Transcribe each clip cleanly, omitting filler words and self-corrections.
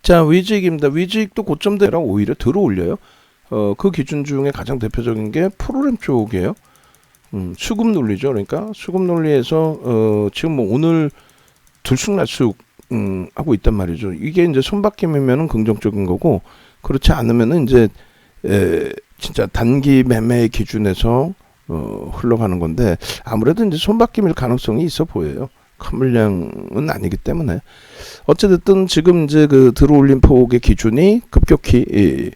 자, 위직입니다. 위직도 고점대랑 오히려 들어올려요. 그 기준 중에 가장 대표적인 게 프로그램 쪽이에요. 수급 논리죠. 그러니까 수급 논리에서 지금 뭐 오늘 들쑥날쑥 하고 있단 말이죠. 이게 이제 손바뀜이면은 긍정적인 거고, 그렇지 않으면은 이제 진짜 단기 매매 기준에서 흘러가는 건데, 아무래도 이제 손바뀜일 가능성이 있어 보여요. 큰 물량은 아니기 때문에. 어쨌든 지금 이제 그 들어올린 폭의 기준이 급격히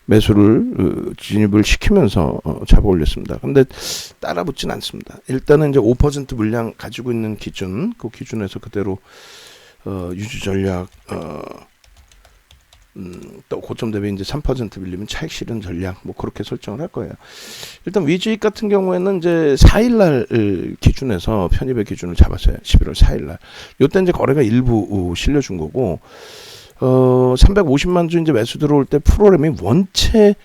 매수를 진입을 시키면서 잡아 올렸습니다. 근데 따라 붙진 않습니다. 일단은 이제 5% 물량 가지고 있는 기준, 그 기준에서 그대로 유지 전략, 또 고점 대비 이제 3% 밀리면 차익 실현 전략, 뭐 그렇게 설정을 할 거예요. 일단 위주익 같은 경우에는 이제 4일날 기준에서 편입의 기준을 잡았어요. 11월 4일날. 요때 이제 거래가 일부 실려준 거고, 350만 주 이제 매수 들어올 때 프로그램이 원체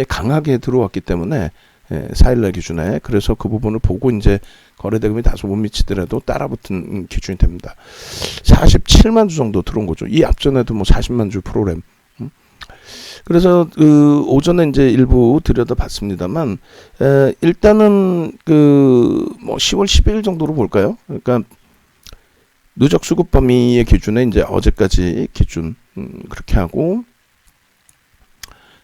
강하게 들어왔기 때문에 4일날 기준에, 그래서 그 부분을 보고 이제 거래 대금이 다소 못 미치더라도 따라붙은 기준이 됩니다. 47만 주 정도 들어온 거죠. 이 앞전에도 뭐 40만 주 프로그램. 그래서 그 오전에 이제 일부 들여다봤습니다만, 일단은 그 뭐 10월 12일 정도로 볼까요? 그러니까 누적 수급 범위의 기준에 이제 어제까지 기준 그렇게 하고,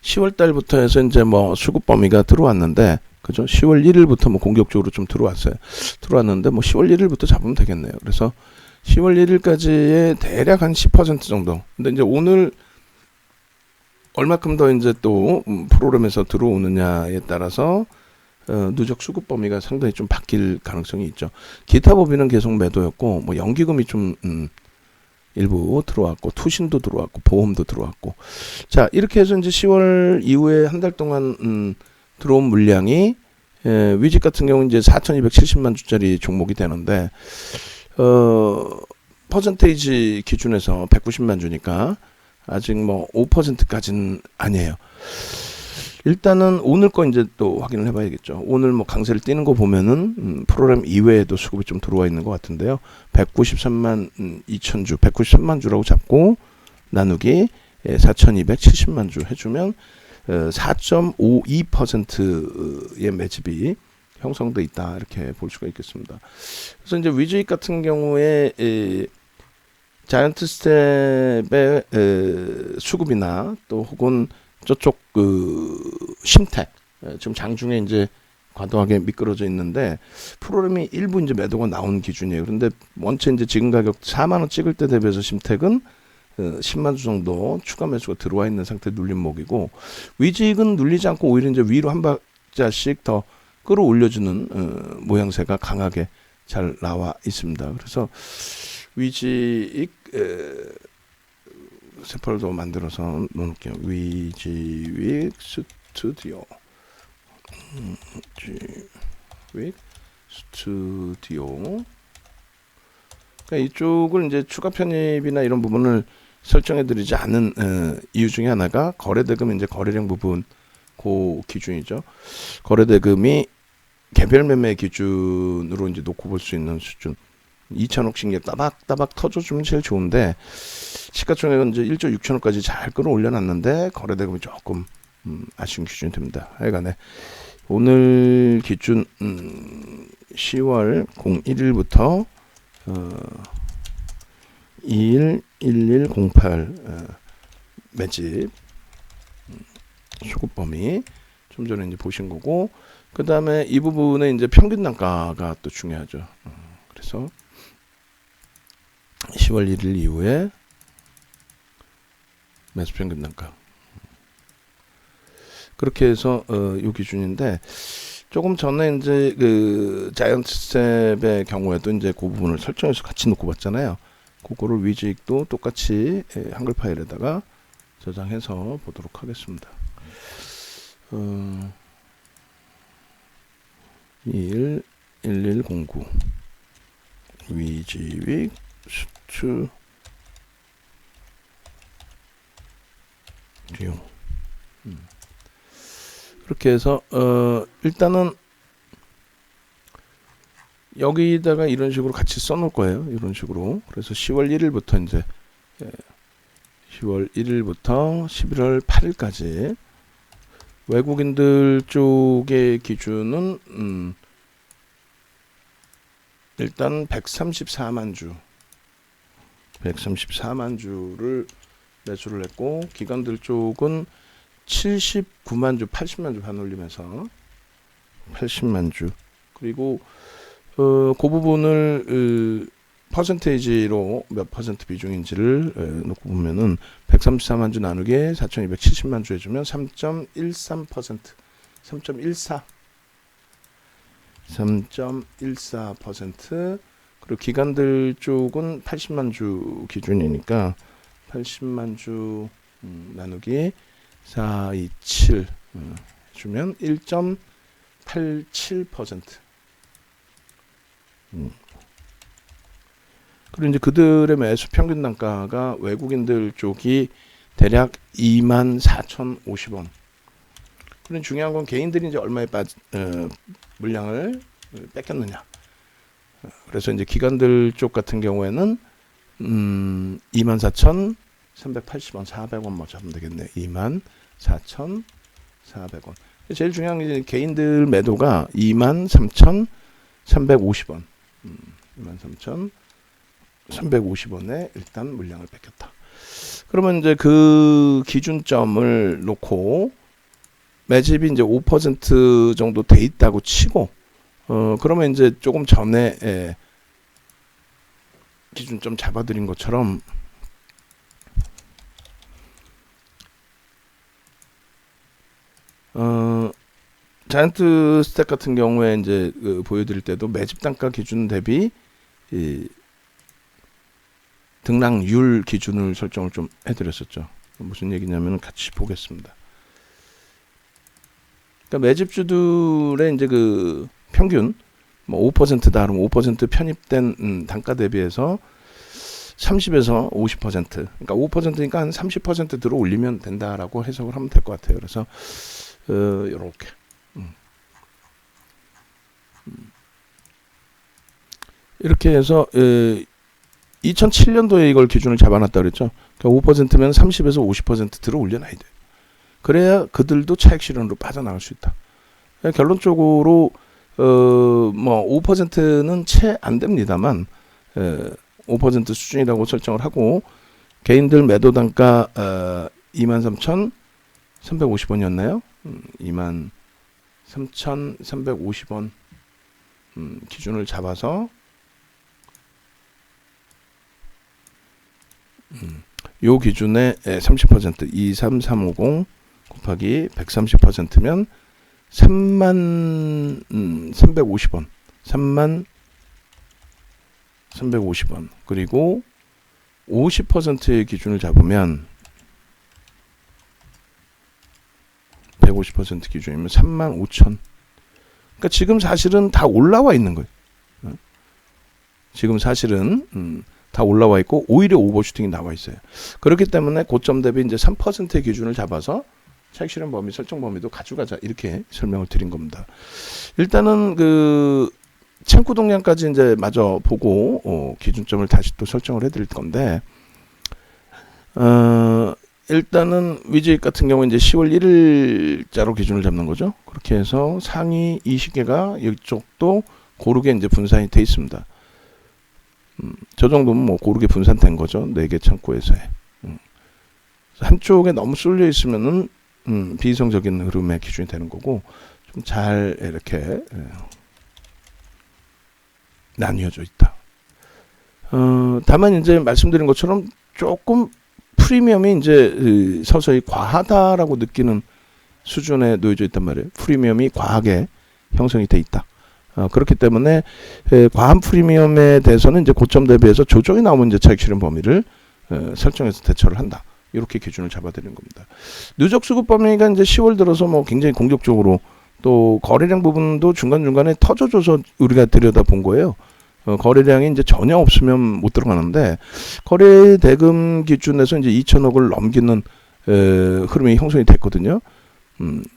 10월 달부터 해서 이제 뭐 수급 범위가 들어왔는데, 그죠? 10월 1일부터 뭐 공격적으로 좀 들어왔는데 뭐 10월 1일부터 잡으면 되겠네요. 그래서 10월 1일까지의 대략 한 10% 정도. 근데 이제 오늘 얼마큼 더 이제 또 프로그램에서 들어오느냐에 따라서 누적 수급 범위가 상당히 좀 바뀔 가능성이 있죠. 기타 법인은 계속 매도였고, 뭐 연기금이 좀 일부 들어왔고, 투신도 들어왔고, 보험도 들어왔고. 자, 이렇게 해서 이제 10월 이후에 한 달 동안 들어온 물량이 위직 같은 경우는 이제 4,270만 주짜리 종목이 되는데, 퍼센테이지 기준에서 190만 주니까 아직 뭐 5%까지는 아니에요. 일단은 오늘 거 이제 또 확인을 해봐야겠죠. 오늘 뭐 강세를 띄는 거 보면은 프로그램 이외에도 수급이 좀 들어와 있는 것 같은데요. 193만 2천 주, 193만 주라고 잡고 나누기 4,270만 주 해주면 4.52%의 매집이 형성돼 있다, 이렇게 볼 수가 있겠습니다. 그래서 이제 위즈익 같은 경우에 자이언트 스텝의 수급이나 또 혹은 저쪽 그 심택, 지금 장중에 이제 과도하게 미끄러져 있는데 프로그램이 일부 이제 매도가 나온 기준이에요. 그런데 원체 이제 지금 가격 4만 원 찍을 때 대비해서 심택은 10만 주 정도 추가 매수가 들어와 있는 상태 눌림목이고, 위직은 눌리지 않고 오히려 이제 위로 한 박자씩 더 끌어올려주는 모양새가 강하게 잘 나와 있습니다. 그래서 위직 세팔도 만들어서 놓을게요. 위직 스튜디오, 위직 스튜디오. 그러니까 이쪽을 이제 추가 편입이나 이런 부분을 설정해드리지 않은 이유 중에 하나가 거래대금 이제 거래량 부분, 그 기준이죠. 거래대금이 개별 매매 기준으로 이제 놓고 볼 수 있는 수준. 2천억씩 따박따박 터져주면 제일 좋은데, 시가총액은 이제 1조 6천억까지 잘 끌어올려놨는데 거래대금이 조금 아쉬운 기준이 됩니다. 하여간에 오늘 기준 10월 01일부터 211108 매집 수급 범위 좀 전에 이제 보신 거고, 그 다음에 이 부분에 이제 평균 단가가 또 중요하죠. 그래서 10월 1일 이후에 매수 평균 단가, 그렇게 해서 요 기준인데, 조금 전에 이제 그 자이언트 스텝의 경우에도 이제 그 부분을 설정해서 같이 놓고 봤잖아요. 그거를 위직도 똑같이 한글 파일에다가 저장해서 보도록 하겠습니다. 211109 위직익 스튜디오. 그렇게 해서 일단은 여기다가 이런 식으로 같이 써놓을 거예요. 이런 식으로. 그래서 10월 1일부터 이제 10월 1일부터 11월 8일까지 외국인들 쪽의 기준은 일단 134만 주 134만 주를 매수를 했고, 기관들 쪽은 79만 주 80만 주 반올림해서 80만 주, 그리고 그 부분을 퍼센테이지로 몇 퍼센트 비중인지를 놓고 보면은 134만 주 나누기 4,270만 주 해주면 3.13%, 3.14%. 그리고 기관들 쪽은 80만 주 기준이니까 80만 주 나누기 427 해주면 1.87%. 그리고 이제 그들의 매수 평균 단가가 외국인들 쪽이 대략 24,050원. 그런 중요한 건 개인들이 이제 얼마에 물량을 뺏겼느냐. 그래서 이제 기관들 쪽 같은 경우에는 24,380원, 400원 뭐 잡으면 되겠네. 24,400원. 제일 중요한 게 개인들 매도가 23,350원. 23,350원에 일단 물량을 뺏겼다. 그러면 이제 그 기준점을 놓고 매집이 이제 5% 정도 돼 있다고 치고, 그러면 이제 조금 전에 기준점 잡아드린 것처럼 자이언트 스택 같은 경우에 이제 보여드릴 때도 매집 단가 기준 대비 등락률 기준을 설정을 좀 해드렸었죠. 무슨 얘기냐면 같이 보겠습니다. 그러니까 매집주들의 이제 그 평균 뭐 5%다 그러면 5% 편입된 단가 대비해서 30에서 50%, 그러니까 5%니까 한 30% 들어 올리면 된다라고 해석을 하면 될 것 같아요. 그래서 이렇게 이렇게 해서 2007년도에 이걸 기준을 잡아놨다 그랬죠. 그러니까 5%면 30에서 50% 들어 올려놔야 돼. 그래야 그들도 차익 실현으로 빠져나갈 수 있다. 결론적으로 뭐 5%는 채 안 됩니다만 5% 수준이라고 설정을 하고, 개인들 매도 단가 23,350원이었나요? 23,350원 기준을 잡아서 요 기준에 30% 23350 곱하기 130%면 33,350원 33,350원. 그리고 50%의 기준을 잡으면 150% 기준이면 35,000. 그러니까 지금 사실은 다 올라와 있는 거예요. 지금 사실은 다 올라와 있고 오히려 오버슈팅이 나와 있어요. 그렇기 때문에 고점 대비 이제 3%의 기준을 잡아서 차익 실현 범위, 설정 범위도 가져가자, 이렇게 설명을 드린 겁니다. 일단은 그 창구 동량까지 이제 마저 보고 기준점을 다시 또 설정을 해드릴 건데, 일단은 위즈익 같은 경우 이제 10월 1일자로 기준을 잡는 거죠. 그렇게 해서 상위 20개가 이쪽도 고르게 이제 분산이 돼 있습니다. 저 정도면 뭐 고르게 분산된 거죠. 4개 창구에서의. 한쪽에 너무 쏠려 있으면은 비이성적인 흐름의 기준이 되는 거고, 좀 잘 이렇게 나뉘어져 있다. 다만 이제 말씀드린 것처럼 조금 프리미엄이 이제 서서히 과하다라고 느끼는 수준에 놓여져 있단 말이에요. 프리미엄이 과하게 형성이 돼 있다. 그렇기 때문에 과한 프리미엄에 대해서는 이제 고점 대비해서 조정이 나오면 이제 차익 실현 범위를 설정해서 대처를 한다. 이렇게 기준을 잡아드리는 겁니다. 누적 수급 범위가 이제 10월 들어서 뭐 굉장히 공격적으로, 또 거래량 부분도 중간중간에 터져줘서 우리가 들여다본 거예요. 거래량이 이제 전혀 없으면 못 들어가는데, 거래 대금 기준에서 이제 2천억을 넘기는 흐름이 형성이 됐거든요.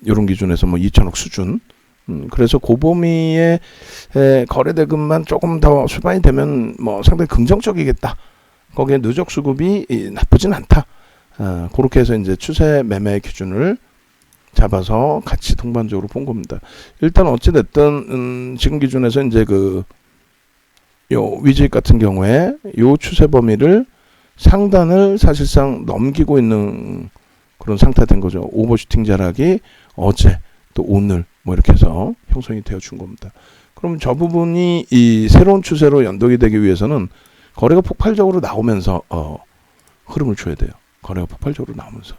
이런 기준에서 뭐 2천억 수준. 그래서 그 범위의 거래 대금만 조금 더 수반이 되면 뭐 상당히 긍정적이겠다. 거기에 누적 수급이 나쁘진 않다. 그렇게 해서 이제 추세 매매 기준을 잡아서 같이 동반적으로 본 겁니다. 일단 어찌됐든 지금 기준에서 이제 요 위직 같은 경우에 요 추세 범위를 상단을 사실상 넘기고 있는 그런 상태 된 거죠. 오버슈팅 자락이 어제 또 오늘 뭐 이렇게 해서 형성이 되어 준 겁니다. 그럼 저 부분이 이 새로운 추세로 연동이 되기 위해서는 거래가 폭발적으로 나오면서 흐름을 줘야 돼요. 거래가 폭발적으로 나오면서.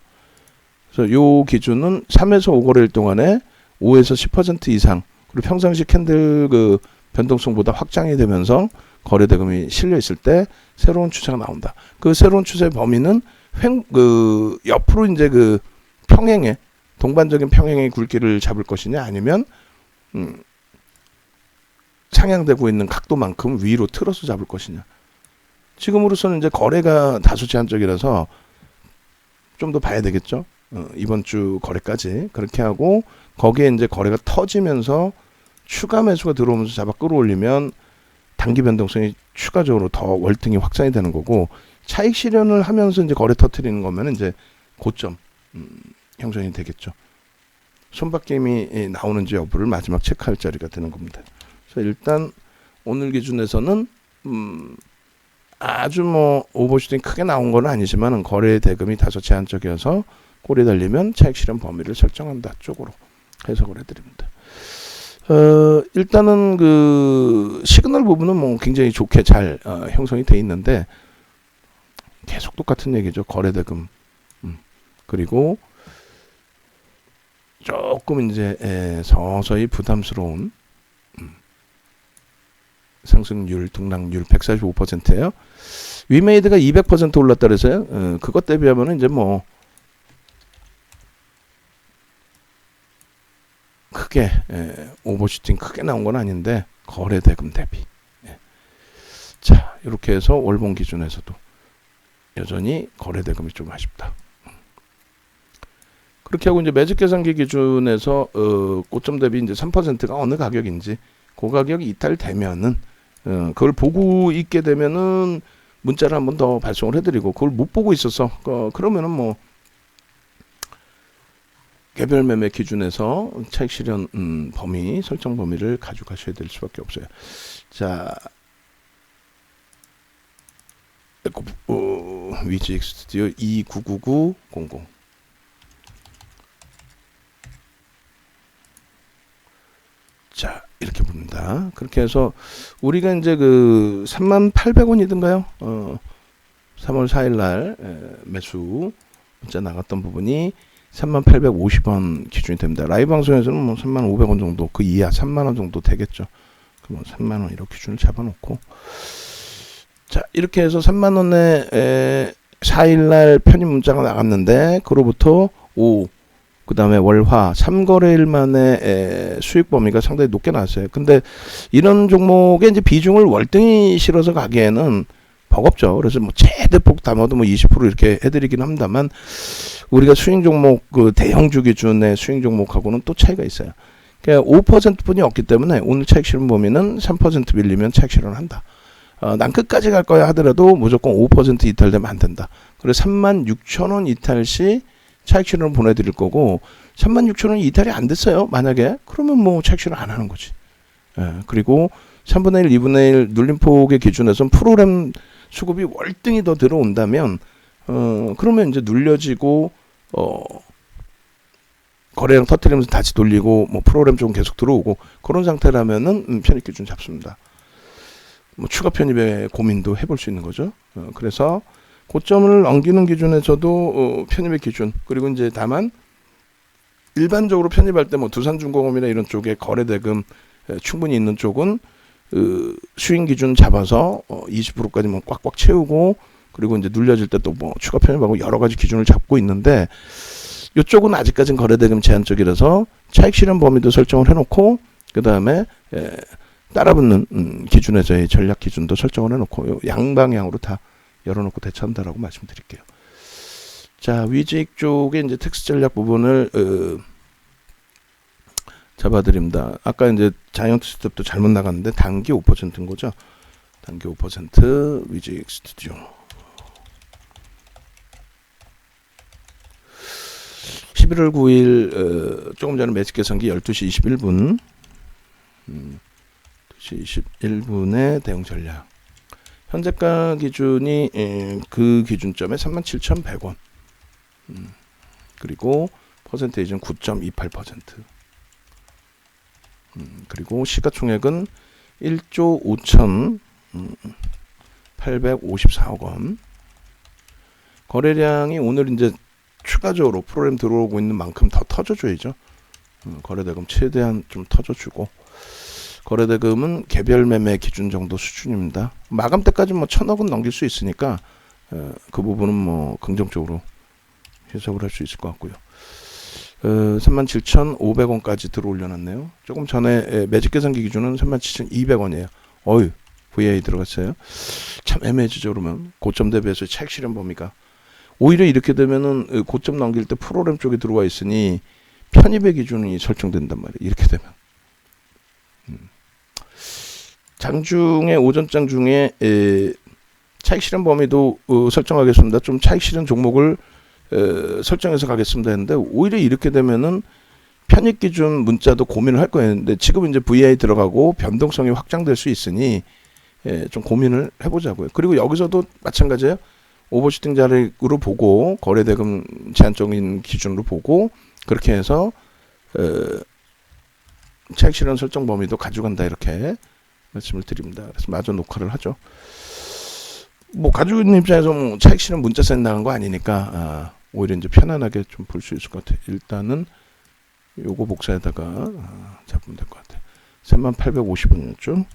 그래서 요 기준은 3에서 5거래일 동안에 5에서 10% 이상 그리고 평상시 캔들 변동성보다 확장이 되면서 거래 대금이 실려 있을 때 새로운 추세가 나온다. 그 새로운 추세 범위는 옆으로 이제 평행에 동반적인 평행의 굵기를 잡을 것이냐 아니면 상향되고 있는 각도만큼 위로 틀어서 잡을 것이냐. 지금으로서는 이제 거래가 다소 제한적이라서 좀 더 봐야 되겠죠. 이번 주 거래까지 그렇게 하고 거기에 이제 거래가 터지면서 추가 매수가 들어오면서 잡아 끌어올리면 단기 변동성이 추가적으로 더 월등히 확산이 되는 거고 차익 실현을 하면서 이제 거래 터트리는 거면 이제 고점 형성이 되겠죠. 손바뀜이 나오는지 여부를 마지막 체크할 자리가 되는 겁니다. 그래서 일단 오늘 기준에서는 아주 뭐 오버슈팅 크게 나온 건 아니지만 거래 대금이 다소 제한적이어서 꼬리 달리면 차익 실현 범위를 설정한다 쪽으로 해석을 해드립니다. 일단은 시그널 부분은 뭐 굉장히 좋게 잘 형성이 돼 있는데 계속 똑같은 얘기죠. 거래 대금 그리고 조금 이제 서서히 부담스러운 상승률, 등락률 145%예요. 위메이드가 200% 올랐다 그래서요. 그것 대비하면 이제 뭐 크게 오버슈팅 크게 나온 건 아닌데 거래 대금 대비. 자, 이렇게 해서 월봉 기준에서도 여전히 거래 대금이 좀 아쉽다. 그렇게 하고 이제 매직 계산기 기준에서 고점 대비 이제 3%가 어느 가격인지 그 가격이 이탈되면은 그걸 보고 있게 되면은 문자를 한번 더 발송을 해드리고 그걸 못 보고 있었어. 그러면은 뭐 개별 매매 기준에서 차익 실현 범위 설정 범위를 가져가셔야 될 수밖에 없어요. 자, 위직 스튜디오 299900 자, 이렇게 봅니다. 그렇게 해서 우리가 이제 38,000원이던가요? 3월 4일 날 매수 문자 나갔던 부분이 3850원 기준이 됩니다. 라이브 방송에서는 뭐 3500원 정도 그 이하 3만원 정도 되겠죠. 그럼 3만원 이렇게 기준을 잡아놓고 자, 이렇게 해서 3만원에 4일날 편입 문자가 나갔는데 그로부터 그 다음에 월화 3거래일 만에 수익 범위가 상당히 높게 나왔어요. 근데 이런 종목에 이제 비중을 월등히 실어서 가기에는 버겁죠. 그래서 뭐 최대폭 담아도 뭐 20% 이렇게 해드리긴 합니다만 우리가 수익 종목 대형주 기준의 수익 종목하고는 또 차이가 있어요. 그러니까 5%뿐이 없기 때문에 오늘 차익 실현 범위는 3% 밀리면 차익 실현을 한다. 난 끝까지 갈 거야 하더라도 무조건 5% 이탈되면 안 된다. 그래서 36,000원 이탈 시 차익 실현을 보내드릴 거고 36,000원이 이탈이 안 됐어요. 만약에 그러면 뭐 차익 실현 안 하는 거지. 그리고 3분의 1, 2분의 1 눌림폭의 기준에서는 프로그램 수급이 월등히 더 들어온다면 그러면 이제 눌려지고 거래량 터뜨리면서 다시 돌리고 뭐 프로그램 좀 계속 들어오고 그런 상태라면은 편입 기준 잡습니다. 뭐 추가 편입의 고민도 해볼 수 있는 거죠. 그래서 고점을 넘기는 기준에서도 편입의 기준 그리고 이제 다만 일반적으로 편입할 때 뭐 두산중공업이나 이런 쪽에 거래 대금 충분히 있는 쪽은 수익 기준 잡아서 20%까지 뭐 꽉꽉 채우고 그리고 이제 눌려질 때 또 뭐 추가 편입하고 여러 가지 기준을 잡고 있는데 이쪽은 아직까지는 거래 대금 제한적이라서 차익 실현 범위도 설정을 해놓고 그 다음에 따라붙는 기준에서의 전략 기준도 설정을 해놓고 양방향으로 다 열어놓고 대처한다라고 말씀드릴게요. 자, 위직 쪽에 이제 텍스 전략 부분을 잡아드립니다. 아까 이제 자이언트 스텝도 잘못 나갔는데 단기 5%인 거죠. 단기 5% 위직 스튜디오. 11월 9일 조금 전에 매직 계산기 12시 21분 2시 21분의 대응 전략. 현재가 기준이 그 기준점에 37,100원. 그리고 퍼센테이지는 9.28%. 그리고 시가총액은 1조 5,854억 원. 거래량이 오늘 이제 추가적으로 프로그램 들어오고 있는 만큼 더 터져줘야죠. 거래대금 최대한 좀 터져주고, 거래대금은 개별 매매 기준 정도 수준입니다. 마감 때까지 뭐 1,000억은 넘길 수 있으니까 그 부분은 뭐 긍정적으로 해석을 할 수 있을 것 같고요. 37,500원까지 들어 올려놨네요. 조금 전에 매직 계산기 기준은 37,200원이에요. 어휴, VA 들어갔어요. 참 애매해지죠. 그러면 고점 대비해서 차익 실현 범위가 오히려 이렇게 되면은 고점 넘길 때 프로그램 쪽에 들어와 있으니 편입의 기준이 설정된단 말이에요. 이렇게 되면 장중에 오전장 중에 차익 실현 범위도 설정하겠습니다. 좀 차익 실현 종목을 설정해서 가겠습니다 했는데, 오히려 이렇게 되면은 편입 기준 문자도 고민을 할 거예요. 근데 지금 이제 VI 들어가고 변동성이 확장될 수 있으니 좀 고민을 해보자고요. 그리고 여기서도 마찬가지예요. 오버슈팅 자리로 보고 거래대금 제한적인 기준으로 보고 그렇게 해서 차익 실현 설정 범위도 가져간다, 이렇게 말씀을 드립니다. 그래서 마저 녹화를 하죠. 뭐 가지고 있는 입장에서 뭐 차익 실현 문자 센 나간 거 아니니까 오히려 이제 편안하게 좀 볼 수 있을 것 같아요. 일단은 요거 복사에다가 잡으면 될 것 같아요. 3850원이었죠.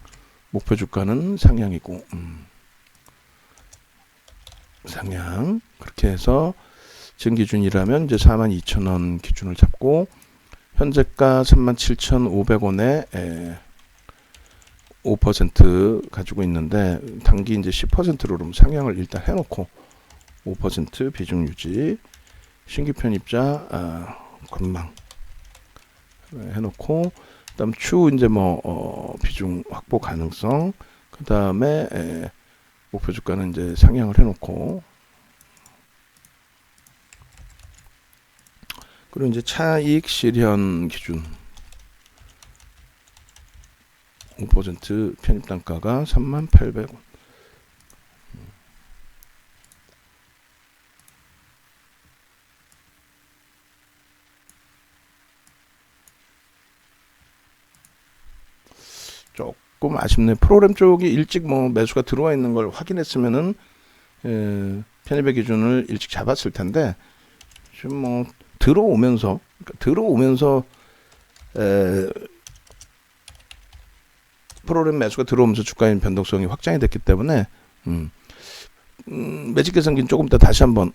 목표 주가는 상향이고 상향. 그렇게 해서 지금 기준이라면 이제 42,000원 기준을 잡고, 현재가 37,500원에 5% 가지고 있는데, 단기 이제 10%로 그럼 상향을 일단 해놓고 5% 비중 유지, 신규 편입자 관망 해놓고, 그다음 추후 이제 뭐 비중 확보 가능성, 그 다음에 목표 주가는 이제 상향을 해놓고, 그리고 이제 차익 실현 기준 5% 편입 단가가 38,000원. 조금 아쉽네. 프로그램 쪽이 일찍 뭐 매수가 들어와 있는 걸 확인했으면은 편입의 기준을 일찍 잡았을 텐데, 지금 뭐 들어오면서 프로그램 매수가 들어오면서 주가의 변동성이 확장이 됐기 때문에 매직 계산기는 조금 이따 다시 한번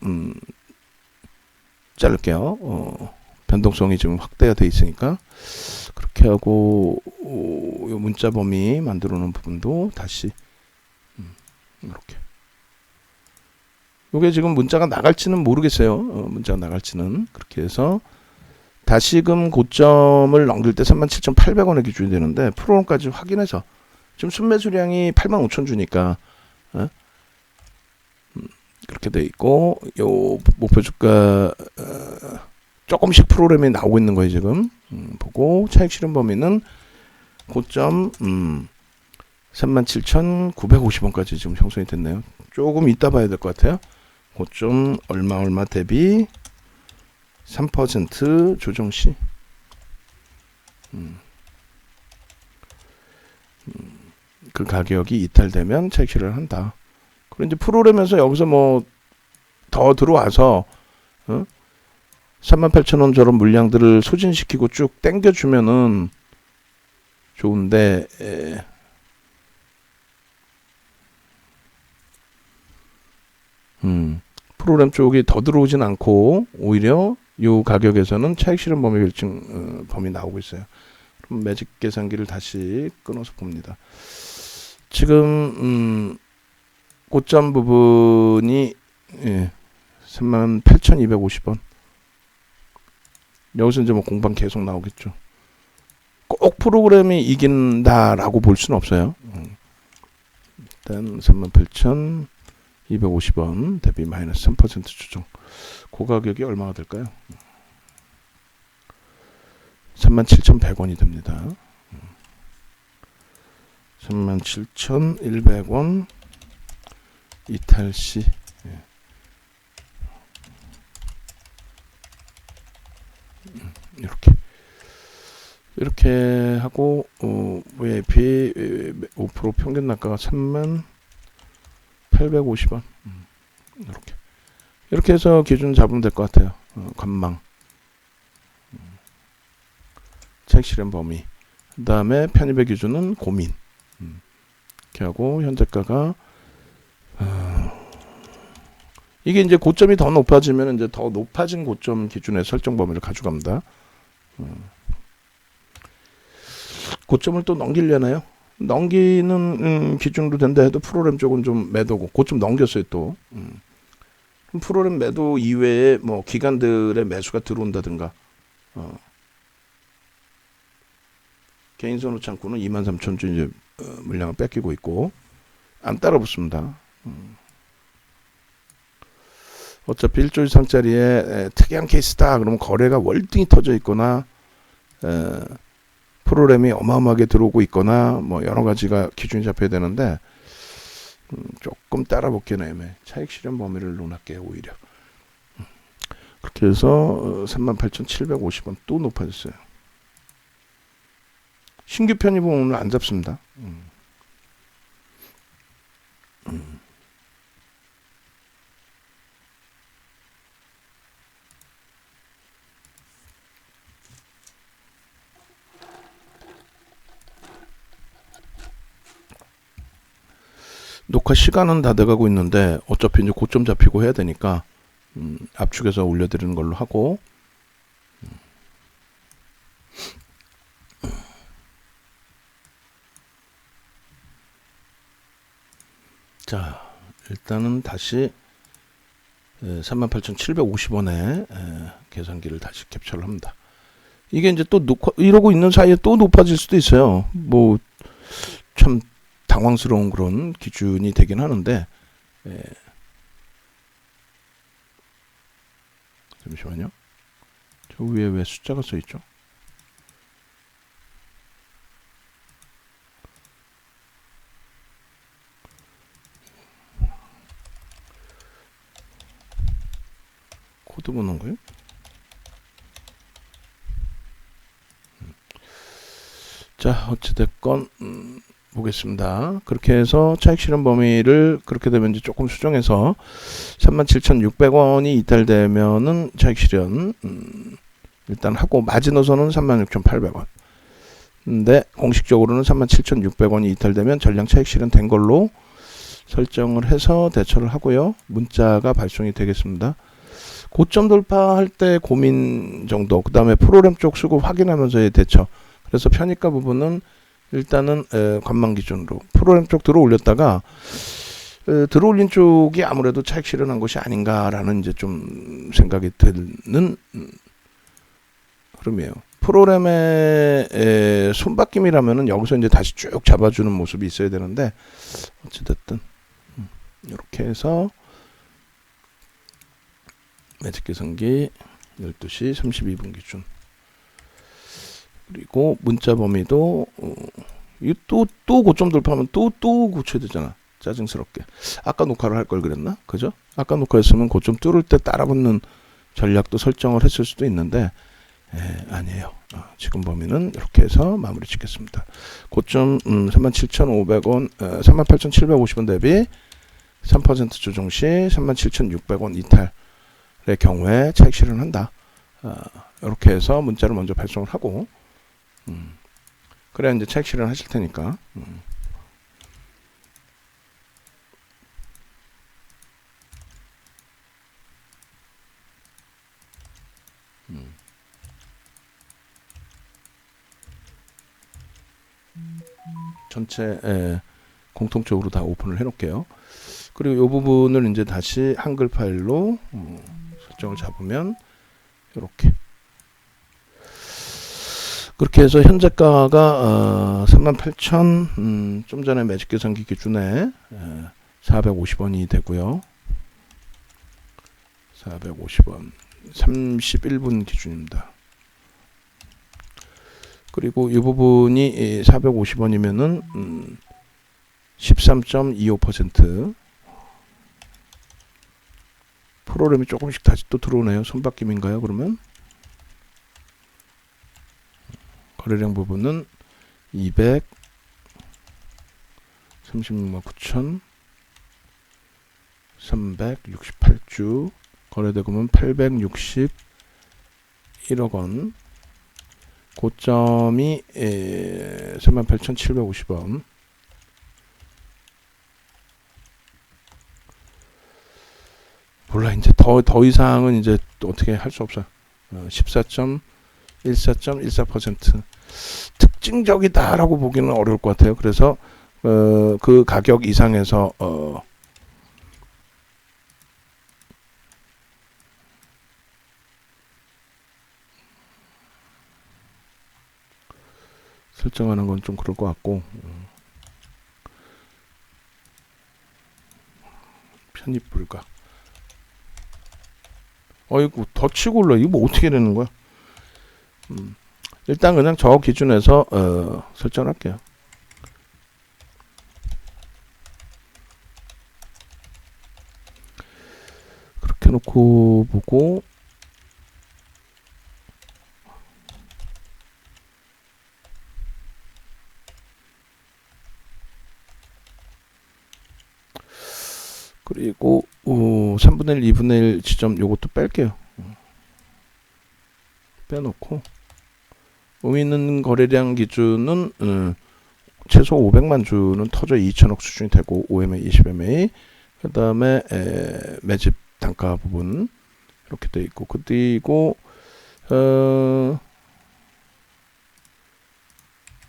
자를게요. 변동성이 지금 확대가 돼 있으니까 그렇게 하고, 요 문자 범위 만들어 놓은 부분도 다시 이렇게. 요게 지금 문자가 나갈지는 모르겠어요. 문자가 나갈지는. 그렇게 해서 다시금 고점을 넘길 때 37,800원의 기준이 되는데, 프로그램까지 확인해서 지금 순매수량이 85,000 주니까 그렇게 돼 있고, 요 목표 주가 조금씩 프로그램이 나오고 있는 거예요 지금. 보고 차익 실현 범위는 고점 37,950원까지 지금 형성이 됐네요. 조금 이따 봐야 될 것 같아요. 고점 얼마 대비 3% 조정 시 그 가격이 이탈되면 차익 실현을 한다. 그리고 이제 프로그램에서 여기서 뭐 더 들어와서 38,000원 저런 물량들을 소진시키고 쭉 땡겨주면은 좋은데, 프로그램 쪽이 더 들어오진 않고 오히려 이 가격에서는 차익 실현 범위 결정 범위 나오고 있어요. 그럼 매직 계산기를 다시 끊어서 봅니다. 지금 고점 부분이 38,250원. 여기서 이제 뭐 공방 계속 나오겠죠. 꼭 프로그램이 이긴다라고 볼 수는 없어요. 일단 38,250원 대비 마이너스 3% 추정. 그 가격이 얼마가 될까요? 37,100원이 됩니다. 37,100원 이탈시. 이렇게 하고 VIP 5% 평균 단가가 3850원. 이렇게 해서 기준 잡으면 될 것 같아요. 관망, 차익 실현 범위, 그 다음에 편입의 기준은 고민. 이렇게 하고 현재가가 이게 이제 고점이 더 높아지면 이제 더 높아진 고점 기준의 설정 범위를 가져갑니다. 고점을 또 넘기려나요? 넘기는 기준으로 된다 해도 프로그램 쪽은 좀 매도고, 고점 넘겼어요 또. 프로그램 매도 이외에 뭐 기관들의 매수가 들어온다든가, 개인 선호 창구는 23,000주 이제 물량을 뺏기고 있고 안 따라붙습니다. 어차피 1조 이상짜리에 특이한 케이스다 그러면 거래가 월등히 터져 있거나 프로그램이 어마어마하게 들어오고 있거나 뭐 여러 가지가 기준이 잡혀야 되는데 조금 따라붙기는 애매해. 차익 실현 범위를 논할게요. 오히려 그렇게 해서 38,750원 또 높아졌어요. 신규 편입은 오늘 안 잡습니다. 녹화 시간은 다 돼가고 있는데 어차피 이제 고점 잡히고 해야 되니까 압축해서 올려드리는 걸로 하고, 자 일단은 다시 38,750원에 계산기를 다시 캡처를 합니다. 이게 이제 또 이러고 있는 사이에 또 높아질 수도 있어요. 뭐 참 당황스러운 그런 기준이 되긴 하는데, 잠시만요. 저 위에 왜 숫자가 써 있죠? 코드 보는 거예요? 자 어찌됐건 보겠습니다. 그렇게 해서 차익 실현 범위를 그렇게 되면 이제 조금 수정해서 37,600원이 이탈되면은 차익 실현 일단 하고, 마지노선은 36,800원. 근데 공식적으로는 37,600원이 이탈되면 전량 차익 실현 된 걸로 설정을 해서 대처를 하고요. 문자가 발송이 되겠습니다. 고점 돌파할 때 고민 정도, 그 다음에 프로그램 쪽 수급 확인하면서의 대처. 그래서 편입가 부분은 일단은 관망 기준으로 프로그램 쪽 들어 올렸다가 들어올린 쪽이 아무래도 차익 실현한 것이 아닌가라는 이제 좀 생각이 드는 흐름이에요. 프로그램의 손바뀜이라면은 여기서 이제 다시 쭉 잡아주는 모습이 있어야 되는데, 어찌됐든 이렇게 해서 매직 계산기 12시 32분 기준, 그리고 문자 범위도 또 고점 돌파하면 또 고쳐야 되잖아. 짜증스럽게. 아까 녹화를 할 걸 그랬나? 그죠? 아까 녹화했으면 고점 뚫을 때 따라붙는 전략도 설정을 했을 수도 있는데, 아니에요. 지금 범위는 이렇게 해서 마무리 짓겠습니다. 고점 37,500원, 38,750원 대비 3% 조정 시 37,600원 이탈의 경우에 차익 실현한다. 이렇게 해서 문자를 먼저 발송을 하고, 그래야 이제 차익 실현 하실 테니까. 전체 공통적으로 다 오픈을 해 놓을게요. 그리고 이 부분을 이제 다시 한글 파일로 설정을 잡으면 이렇게, 그렇게 해서 현재가가 38,000, 좀 전에 매직 계산기 기준에 450원이 되고요. 450원 31분 기준입니다. 그리고 이 부분이 450원이면은 13.25%. 프로그램이 조금씩 다시 또 들어오네요. 손바뀜인가요? 그러면 거래량 부분은 236만 9천 368주, 거래대금은 861억 원, 고점이 38,750원. 몰라, 이제 더 이상은 이제 또 어떻게 할 수 없어요. 14.14% 특징적이다라고 보기는 어려울 것 같아요. 그래서 그 가격 이상에서 설정하는 건 좀 그럴 것 같고, 편입 불가. 어이구, 더 치고 올라. 이거 뭐 어떻게 되는 거야? 일단 그냥 저 기준에서 설정할게요. 그렇게 놓고 보고, 그리고 3분의 1, 2분의 1 지점 요것도 뺄게요. 빼놓고 의미 있는 거래량 기준은 최소 500만 주는 터져 2천억 수준이 되고, 5MA, 20MA, 그 다음에 매집 단가 부분 이렇게 돼 있고, 그리고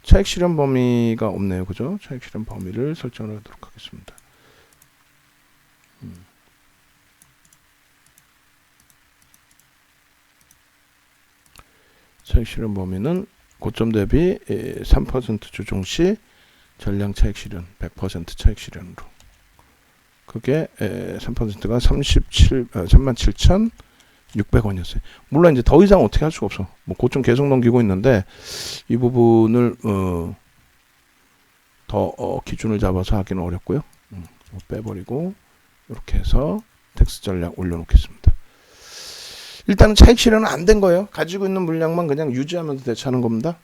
차익 실현 범위가 없네요. 그죠? 차익 실현 범위를 설정하도록 하겠습니다. 차익 실현 범위는 고점 대비 3% 조정 시 전량 차익 실현 100% 차익 실현으로, 그게 3%가 37,600원이었어요. 물론 이제 더 이상 어떻게 할 수가 없어. 뭐 고점 계속 넘기고 있는데 이 부분을 더 기준을 잡아서 하기는 어렵고요. 빼버리고 이렇게 해서 텍스 전략 올려놓겠습니다. 일단은 차익 실현은 안 된 거예요. 가지고 있는 물량만 그냥 유지하면서 대처하는 겁니다.